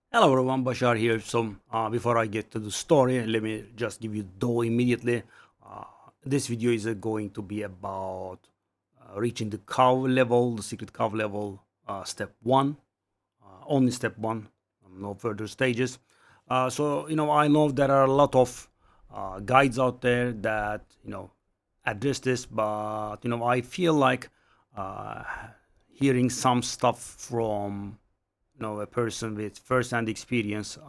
Hello everyone, Bashar here. So before I get to the story, let me just give you though immediately. Uh, this video is going to be about reaching the cow level, the secret cow level, step one, only step one, no further stages. I know there are a lot of guides out there that address this, but I feel like uh, hearing some stuff from a person with first-hand experience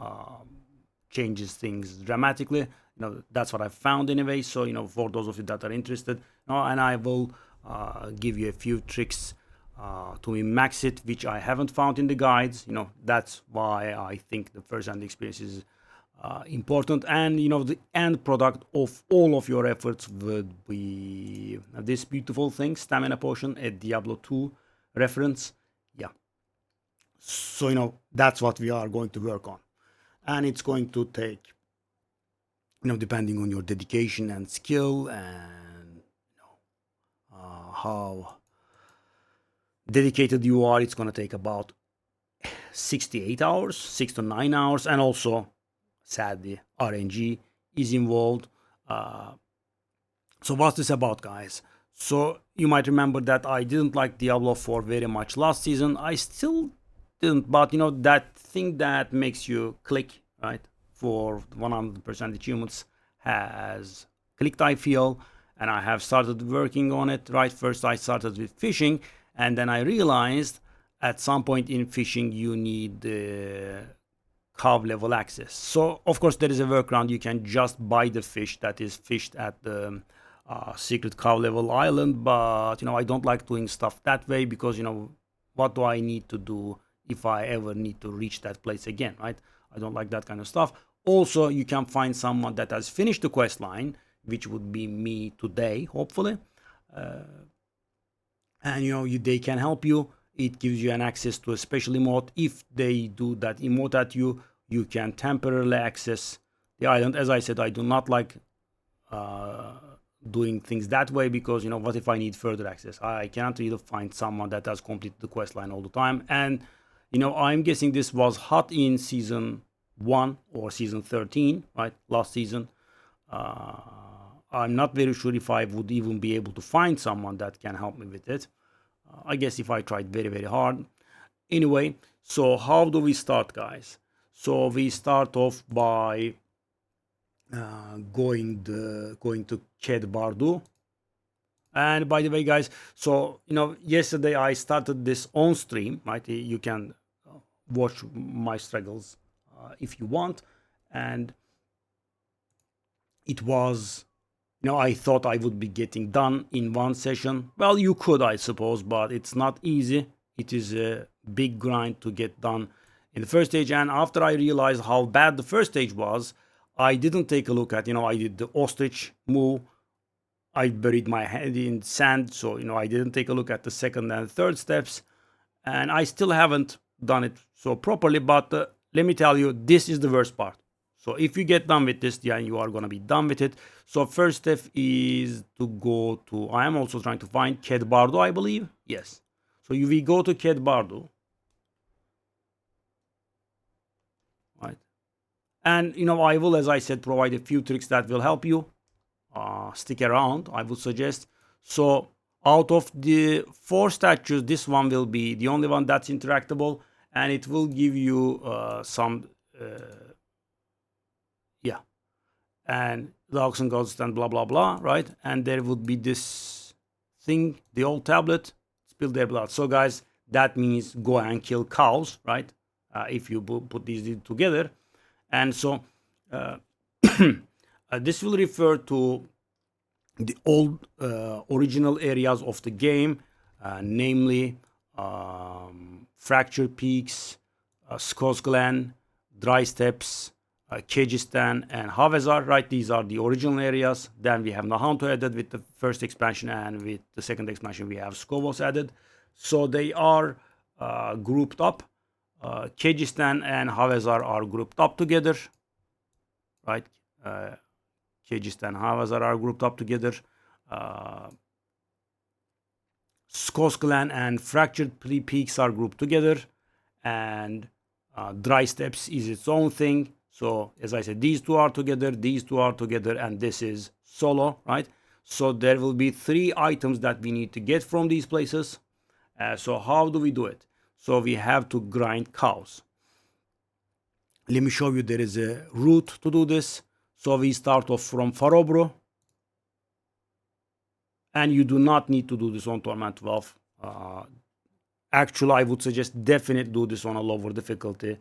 changes things dramatically. That's what I found anyway. So for those of you that are interested, and I will give you a few tricks to max it, which I haven't found in the guides. That's why I think the first-hand experience is important, and the end product of all of your efforts would be this beautiful thing, stamina potion, a Diablo 2 reference. Yeah, so that's what we are going to work on, and it's going to take, depending on your dedication and skill, and how dedicated you are, it's going to take about 68 hours, 6 to 9 hours, and also sadly RNG is involved. Uh, so what's this about, guys? So you might remember that I didn't like Diablo 4 very much last season. I still didn't, but that thing that makes you click, right, for 100% achievements has clicked, I feel, and I have started working on it. Right, first I started with fishing, and then I realized at some point in fishing you need carve level access. So of course there is a workaround. You can just buy the fish that is fished at the secret cow level island, but I don't like doing stuff that way, because what do I need to do if I ever need to reach that place again, right? I don't like that kind of stuff. Also, you can find someone that has finished the quest line, which would be me today, hopefully, and they can help you. It gives you an access to a special emote. If they do that emote at you, you can temporarily access the island. As I said, I do not like uh, doing things that way, because what if I need further access? I cannot really find someone that has completed the quest line all the time. And I'm guessing this was hot in season 1 or season 13, right, last season. uh, I'm not very sure if I would even be able to find someone that can help me with it. I guess if I tried very, very hard. Anyway, so how do we start, guys? So we start off by going to Ked Bardu. And by the way, guys, so yesterday I started this on stream, right? You can watch my struggles if you want, and it was, I thought I would be getting done in one session. Well, you could, I suppose, but it's not easy. It is a big grind to get done in the first stage. And after I realized how bad the first stage was, I didn't take a look at, I did the ostrich move. I buried my head in sand. So, I didn't take a look at the second and third steps. And I still haven't done it so properly. But let me tell you, this is the worst part. So if you get done with this, yeah, you are gonna be done with it. So first step is to go to. I am also trying to find Kedbardo, I believe. Yes. So we go to Kedbardo, right? And I will, as I said, provide a few tricks that will help you. Stick around, I would suggest. So out of the 4 statues, this one will be the only one that's interactable, and it will give you some, yeah, and the oxen gods and blah blah blah, right? And there would be this thing, the old tablet, spill their blood. So guys, that means go and kill cows, right? If you put these together. And so uh, this will refer to the old original areas of the game, namely Fracture Peaks, Skosglen, Dry Steppes, Kyrgyzstan, and Havezar. Right, these are the original areas. Then we have Nahanto added with the first expansion, and with the second expansion we have Skovos added. So they are grouped up. Kyrgyzstan and Havezar are grouped up together, right? Uh, Kyrgyzstan and Havezar are grouped up together. Uh, Skosglen and Fractured Peaks are grouped together, and Dry steps is its own thing. So as I said, these two are together, these two are together, and this is solo, right? So there will be 3 items that we need to get from these places. So how do we do it? So we have to grind cows. Let me show you, there is a route to do this. So we start off from Farobro, and you do not need to do this on Torment 12. Actually, I would suggest definitely do this on a lower difficulty,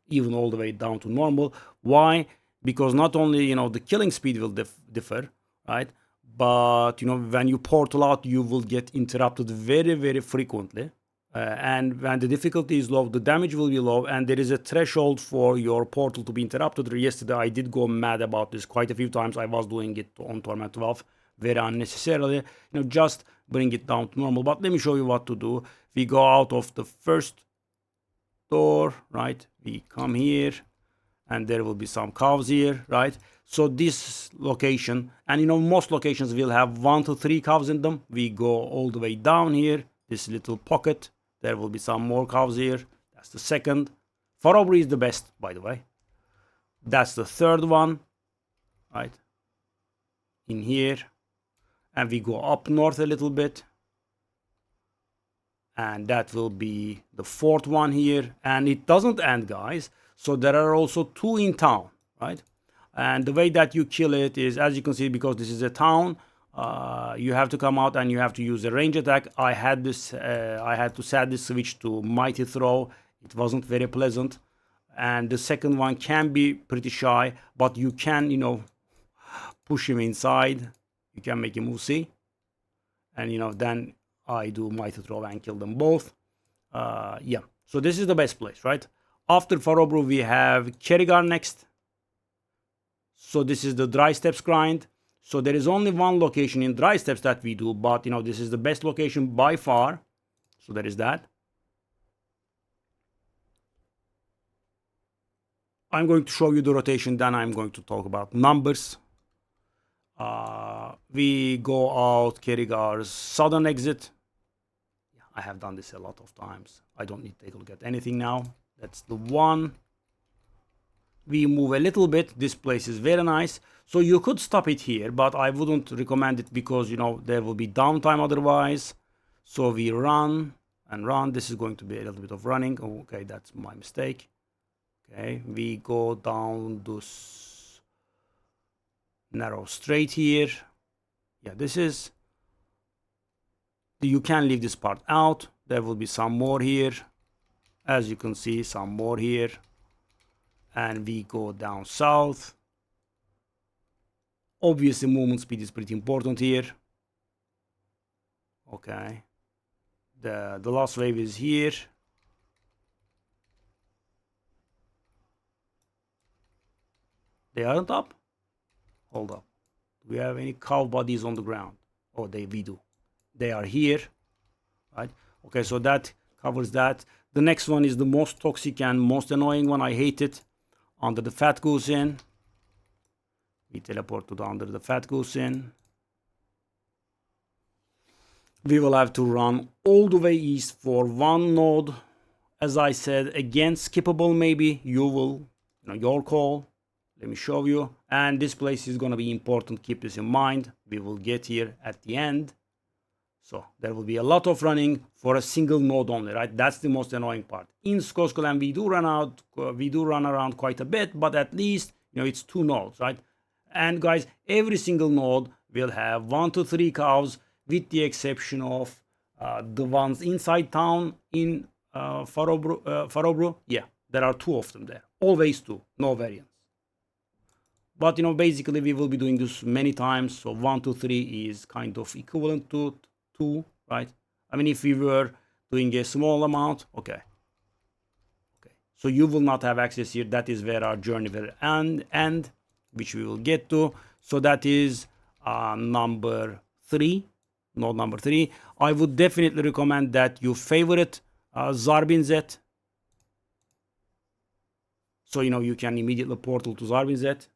even all the way down to normal. Why? Because not only, the killing speed will differ, right? But, when you portal out, you will get interrupted very, very frequently. And when the difficulty is low, the damage will be low, and there is a threshold for your portal to be interrupted. Yesterday, I did go mad about this quite a few times. I was doing it on Torment 12 very unnecessarily. Just bring it down to normal. But let me show you what to do. We go out of the first door, right? We come here, and there will be some cows here, right? So this location, and most locations will have 1 to 3 cows in them. We go all the way down here, this little pocket. There will be some more cows here. That's the second. Farobri is the best, by the way. That's the third one, right? In here. And we go up north a little bit. And that will be the fourth one here. And it doesn't end, guys. So there are also 2 in town, right? And the way that you kill it is, as you can see, because this is a town, you have to come out and you have to use a range attack. I had to sadly switch to Mighty Throw. It wasn't very pleasant. And the second one can be pretty shy, but you can, push him inside. You can make him move C. And, then I do Mighty Throw and kill them both. Yeah. So this is the best place, right? After Farobro, we have Kerrigar next. So this is the Dry Steps grind. So there is only one location in Dry Steps that we do, but this is the best location by far. So there is that. I'm going to show you the rotation, then I'm going to talk about numbers. We go out Kerrigar's southern exit. I have done this a lot of times. I don't need to take a look at anything now. That's the one. We move a little bit. This place is very nice. So you could stop it here, but I wouldn't recommend it because, there will be downtime otherwise. So we run and run. This is going to be a little bit of running. Okay, that's my mistake. Okay, we go down this narrow straight here. Yeah, this is... You can leave this part out. There will be some more here. As you can see, some more here. And we go down south. Obviously, movement speed is pretty important here. Okay. The last wave is here. They aren't up? Hold up. Do we have any cow bodies on the ground? Oh, we do. They are here. Right? Okay, so that covers that. The next one is the most toxic and most annoying one. I hate it. Under the Fat Goose Inn. We teleport to under the Fat Goose Inn. We will have to run all the way east for one node. As I said, again, skippable maybe. You will, your call. Let me show you. And this place is going to be important. Keep this in mind. We will get here at the end. So there will be a lot of running for a single node only, right? That's the most annoying part. In Skoskoland, we do run around quite a bit, but at least, it's 2 nodes, right? And guys, every single node will have 1 to 3 cows, with the exception of the ones inside town in Farobro. Yeah, there are 2 of them there. Always 2, no variance. But, basically we will be doing this many times. So 1 to 3 is kind of equivalent to 2, right? I mean, if we were doing a small amount, okay. So you will not have access here. That is where our journey will end, which we will get to. So that is number 3, node number 3. I would definitely recommend that you favorite Zarbinzet. So, you can immediately portal to Zarbinzet.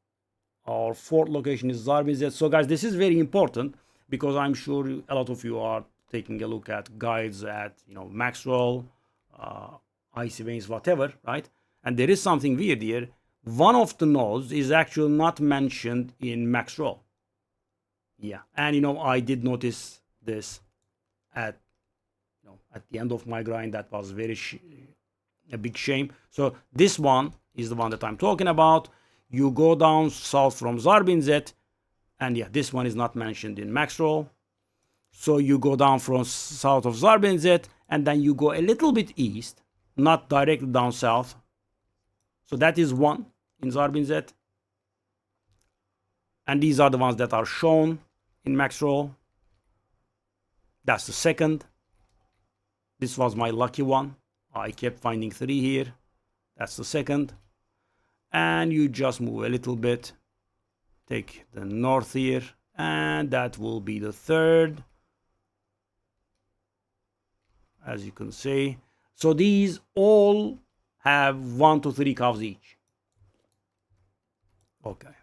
Our 4th location is Zarbinzet. So, guys, this is very important because I'm sure a lot of you are taking a look at guides at, Maxwell, Icy Veins, whatever, right? And there is something weird here. One of the nodes is actually not mentioned in max roll. Yeah, and I did notice this at at the end of my grind. That was a big shame. So this one is the one that I'm talking about. You go down south from Zarbinzet, and yeah, this one is not mentioned in max roll. So you go down from south of Zarbinzet, and then you go a little bit east, not directly down south. So that is one in Zarbinzet. And these are the ones that are shown in max roll. That's the second. This was my lucky one. I kept finding 3 here. That's the second. And you just move a little bit. Take the north here. And that will be the third. As you can see. So these all have 1 to 3 cows each. Okay.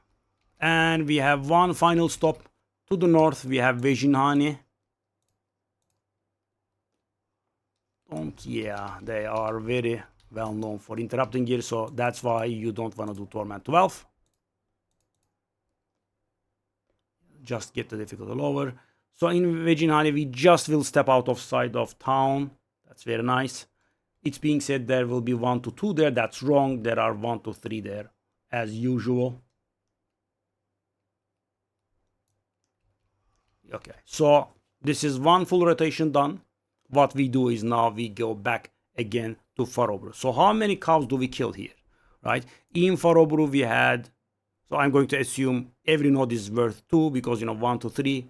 And we have one final stop to the north. We have Vejinhani. Yeah, they are very well known for interrupting here, so that's why you don't want to do Torment 12. Just get the difficulty lower. So in Vejinhani, we just will step out of side of town. That's very nice. It's being said there will be 1 to 2 there. That's wrong. There are 1 to 3 there, as usual. Okay, so this is one full rotation done. What we do is now we go back again to Farobru. So how many cows do we kill here, right? In Farobru we had, so I'm going to assume every node is worth 2 because 1 to 3.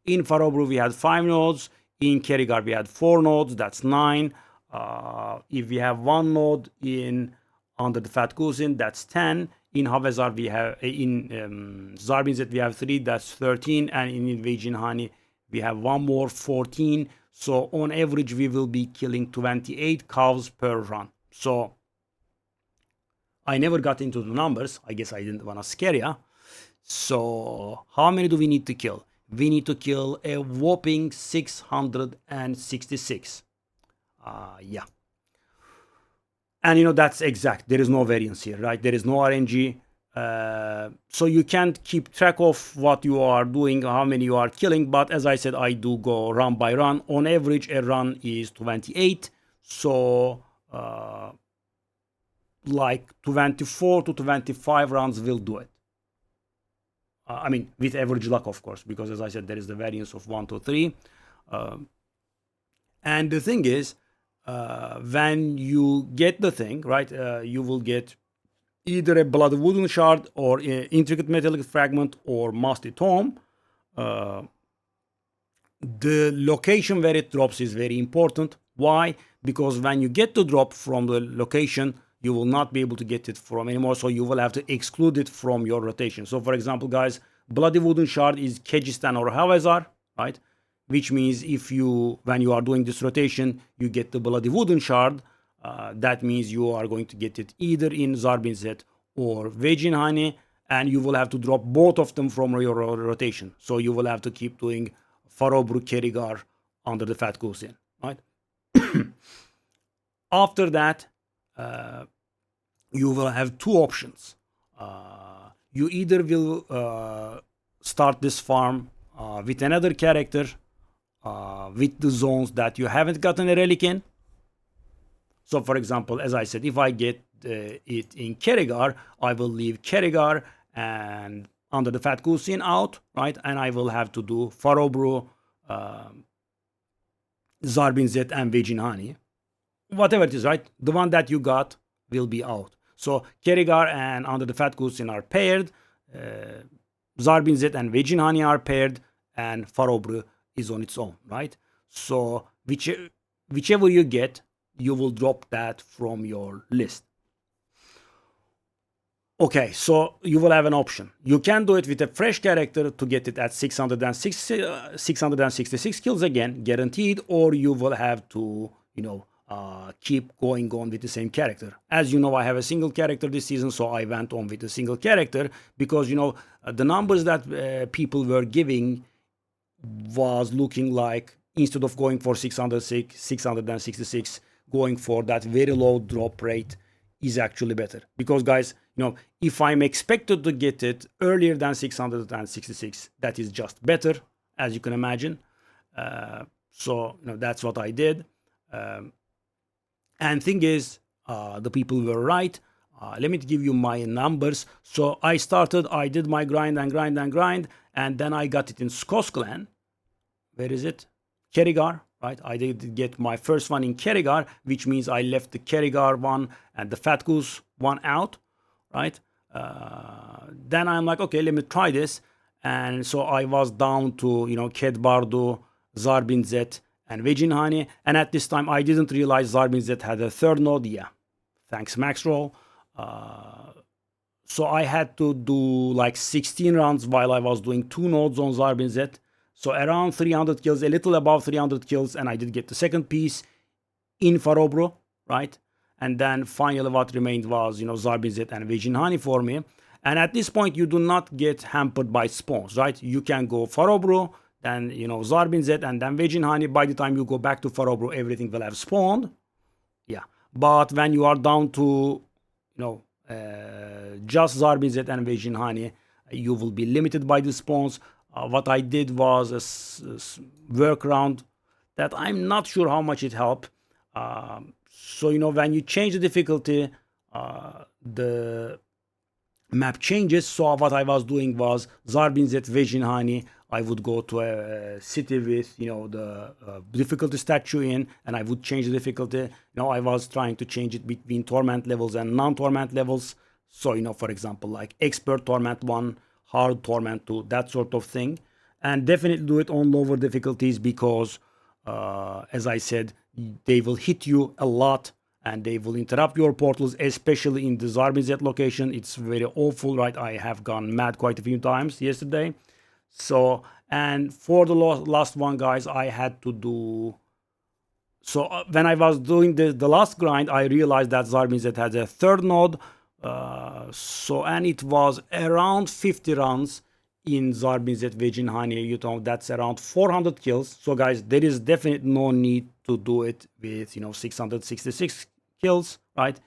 In Farobru we had 5 nodes. In Kerrygar we had 4 nodes. That's 9. If we have 1 node in under the Fat Cousin, that's 10. In Havezar we have, in Zarbinzet we have 3. That's 13. And in Vejinhani we have 1 more, 14. So on average, we will be killing 28 cows per run. So I never got into the numbers. I guess I didn't want to scare you. So how many do we need to kill? We need to kill a whopping 666. Yeah. And that's exact. There is no variance here, right? There is no RNG. So you can't keep track of what you are doing, how many you are killing. But as I said, I do go run by run. On average, a run is 28. So like 24 to 25 runs will do it. I mean, with average luck, of course, because as I said, there is the variance of 1 to 3. And the thing is, when you get the thing, right, you will get either a bloody wooden shard or an intricate metallic fragment or musty tome. The location where it drops is very important. Why? Because when you get the drop from the location, you will not be able to get it from anymore, so you will have to exclude it from your rotation. So for example, guys, bloody wooden shard is Kyrgyzstan or Havezar, right? Which means when you are doing this rotation, you get the bloody wooden shard. That means you are going to get it either in Zarbinzet or Vejinhani, and you will have to drop both of them from your rotation. So you will have to keep doing Farobru Kerrygar under the Fat Cousin, right? After that, you will have 2 options. You either will start this farm with another character with the zones that you haven't gotten a relic in. So for example, as I said, if I get it in Kerrygar, I will leave Kerrygar and under the Fat Cousin out, right? And I will have to do Farobru, Zarbinzet, and Vejinhani. Whatever it is, right? The one that you got will be out. So Kerrygar and under the Fat Cousin are paired. Zarbinzet and Vejinhani are paired, and Farobru is on its own, right? So whichever you get, you will drop that from your list. Okay, so you will have an option. You can do it with a fresh character to get it at 666 kills again, guaranteed, or you will have to, keep going on with the same character. As you know, I have a single character this season, so I went on with a single character because, the numbers that people were giving was looking like, instead of going for 666, going for that very low drop rate, is actually better. Because guys, if I'm expected to get it earlier than 666, that is just better, as you can imagine. So that's what I did. And thing is, the people were right. Let me give you my numbers. So I did my grind and grind and grind, and then I got it in Skoskland. Where is it? Kerrygar, right? I did get my first one in Kerrygar, which means I left the Kerrygar one and the Fat Goose one out, right? Then I'm like, okay, let me try this. And so I was down to, Kedbardu, Zarbinzet, and Vegin Honey. And at this time, I didn't realize Zarbinzet had a third node. Yeah, thanks Maxroll. So I had to do like 16 rounds while I was doing 2 nodes on Zarbinzet. So around 300 kills, a little above 300 kills, and I did get the second piece in Farobro, right? And then finally what remained was, Zarbinzet and Vegin Honey for me. And at this point, you do not get hampered by spawns, right? You can go Farobro, then, Zarbinzet, and then Vegin Honey. By the time you go back to Farobro, everything will have spawned. Yeah. But when you are down to, just Zarbinzet and Vegin Honey, you will be limited by the spawns. What I did was a workaround that I'm not sure how much it helped. So, when you change the difficulty, the map changes. So what I was doing was Zarbinzet, Vegin Honey. I would go to a city with, the difficulty statue in, and I would change the difficulty. I was trying to change it between torment levels and non-torment levels. So, for example, like expert torment 1, hard torment 2, that sort of thing. And definitely do it on lower difficulties because, as I said, they will hit you a lot and they will interrupt your portals, especially in the Zarbinzet location. It's very awful, right? I have gone mad quite a few times yesterday. So, and for the last one, guys, I had to do... So when I was doing the last grind, I realized that Zarbinzet has a third node. And it was around 50 rounds in Zarbinzet Vegin Honey. That's around 400 kills. So guys, there is definitely no need to do it with 666 kills, right?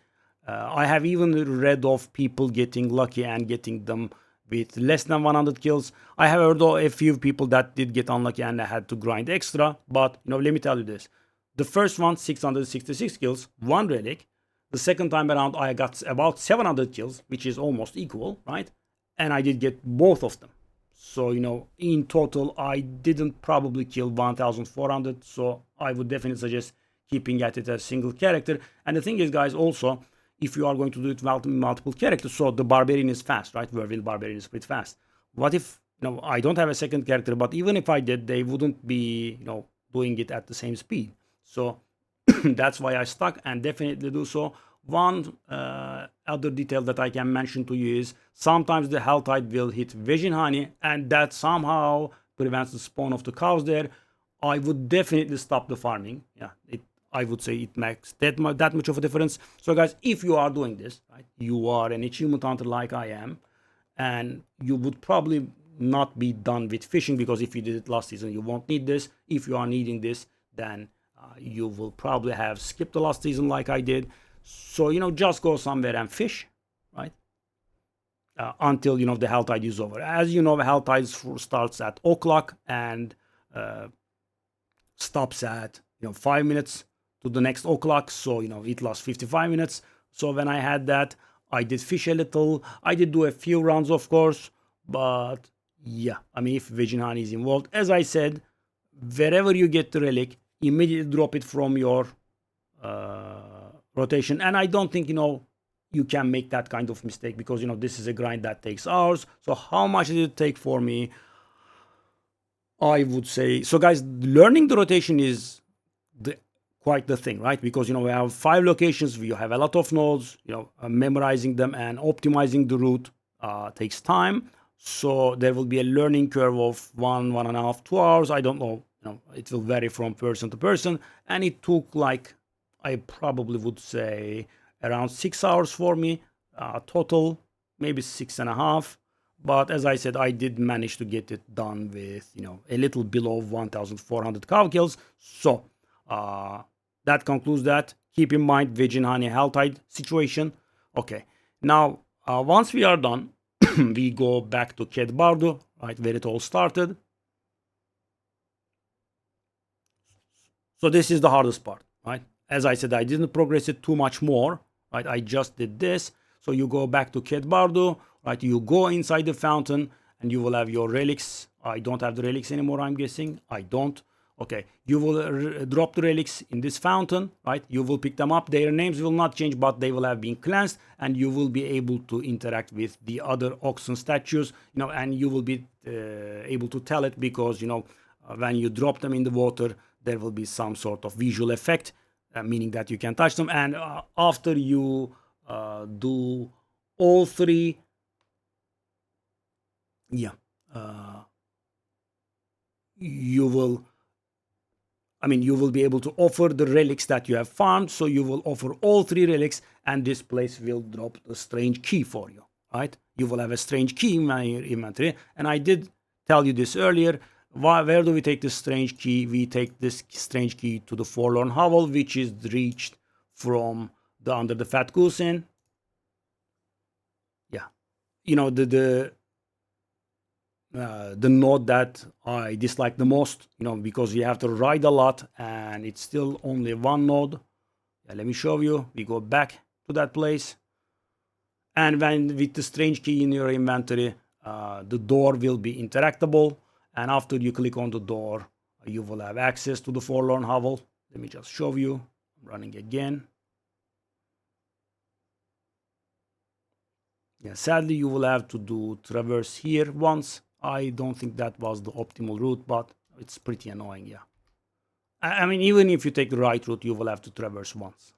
I have even read of people getting lucky and getting them with less than 100 kills. I have heard of a few people that did get unlucky and had to grind extra. But let me tell you this: the first one, 666 kills, 1 relic. The second time around, I got about 700 kills, which is almost equal, right? And I did get both of them. So, in total, I didn't probably kill 1,400. So I would definitely suggest keeping at it as single character. And the thing is, guys, also, if you are going to do it with multiple characters, so the Barbarian is fast, right? Werewolf Barbarian is pretty fast. What if, I don't have a second character, but even if I did, they wouldn't be, doing it at the same speed. So that's why I stuck and definitely do so. One other detail that I can mention to you is sometimes the Hell Tide will hit Vegin Honey, and that somehow prevents the spawn of the cows there. I would definitely stop the farming. Yeah, I would say it makes that much of a difference. So guys, if you are doing this, right, you are an achievement hunter like I am, and you would probably not be done with fishing, because if you did it last season, you won't need this. If you are needing this, then you will probably have skipped the last season like I did. So, just go somewhere and fish, right? Until, the Hell Tide is over. As you know, the Hell Tide starts at o'clock and stops at, 5 minutes to the next o'clock. So, it lasts 55 minutes. So when I had that, I did fish a little. I did do a few rounds, of course. But, yeah, if Vegin Honey is involved, as I said, wherever you get the relic, immediately drop it from your rotation. And I don't think, you can make that kind of mistake, because, this is a grind that takes hours. So how much did it take for me? I would say, so guys, learning the rotation is quite the thing, right? Because, we have 5 locations, we have a lot of nodes, memorizing them and optimizing the route takes time. So there will be a learning curve of 1.5, 2 hours. I don't know, it will vary from person to person. And it took I probably would say around 6 hours for me, total, maybe 6.5. But as I said, I did manage to get it done with, a little below 1,400 cow kills. So that concludes that. Keep in mind Vegin Honey Hell Tide situation. Okay, now once we are done, we go back to Cat Bardo, right, where it all started. So this is the hardest part, right? As I said, I didn't progress it too much more, right? I just did this. So you go back to Cat Bardo, right? You go inside the fountain and you will have your relics. I don't have the relics anymore, I'm guessing. I don't. Okay, you will drop the relics in this fountain, right? You will pick them up. Their names will not change, but they will have been cleansed, and you will be able to interact with the other oxen statues, and you will be able to tell it because, when you drop them in the water, there will be some sort of visual effect, meaning that you can touch them. And after you do all three, yeah, you will you will be able to offer the relics that you have found. So you will offer all three relics, and this place will drop a strange key for you, right? You will have a strange key in my inventory. And I did tell you this earlier. Where do we take this strange key? We take this strange key to the Forlorn Hovel, which is reached from the Under the Fat Goose Inn. Yeah. The node that I dislike the most, because you have to ride a lot and it's still only one node. Yeah, let me show you. We go back to that place. And when with the strange key in your inventory, the door will be interactable. And after you click on the door, you will have access to the Forlorn Hovel. Let me just show you. I'm running again. Yeah, sadly, you will have to do traverse here once. I don't think that was the optimal route, but it's pretty annoying, yeah. I mean, even if you take the right route, you will have to traverse once,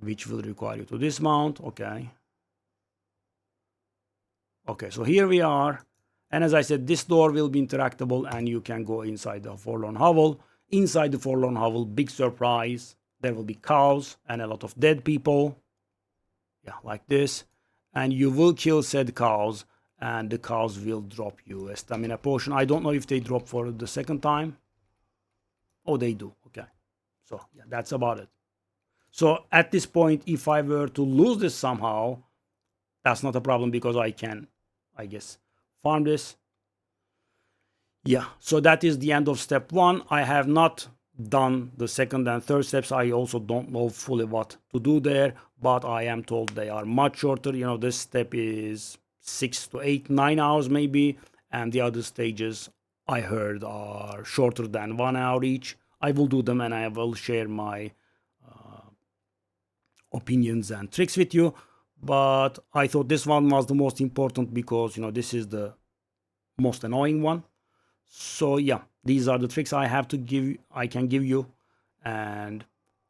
which will require you to dismount. Okay. Okay, so here we are. And as I said, this door will be interactable and you can go inside the Forlorn Hovel. Inside the Forlorn Hovel, big surprise, there will be cows and a lot of dead people. Yeah, like this. And you will kill said cows, and the cows will drop you a stamina potion. I don't know if they drop for the second time. Oh, they do. Okay. So, yeah, that's about it. So, at this point, if I were to lose this somehow, that's not a problem because I can, I guess, farm this. Yeah, so that is the end of step one. I have not done the second and third steps. I also don't know fully what to do there, but I am told they are much shorter. This step is 6 to 8, 9 hours maybe, and the other stages I heard are shorter than 1 hour each. I will do them and I will share my opinions and tricks with you. But I thought this one was the most important because, this is the most annoying one. So yeah, these are the tricks I can give you, and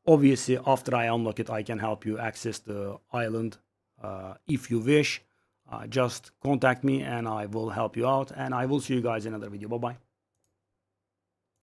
obviously after I unlock it, I can help you access the island if you wish. Just contact me and I will help you out, and I will see you guys in another video. Bye bye.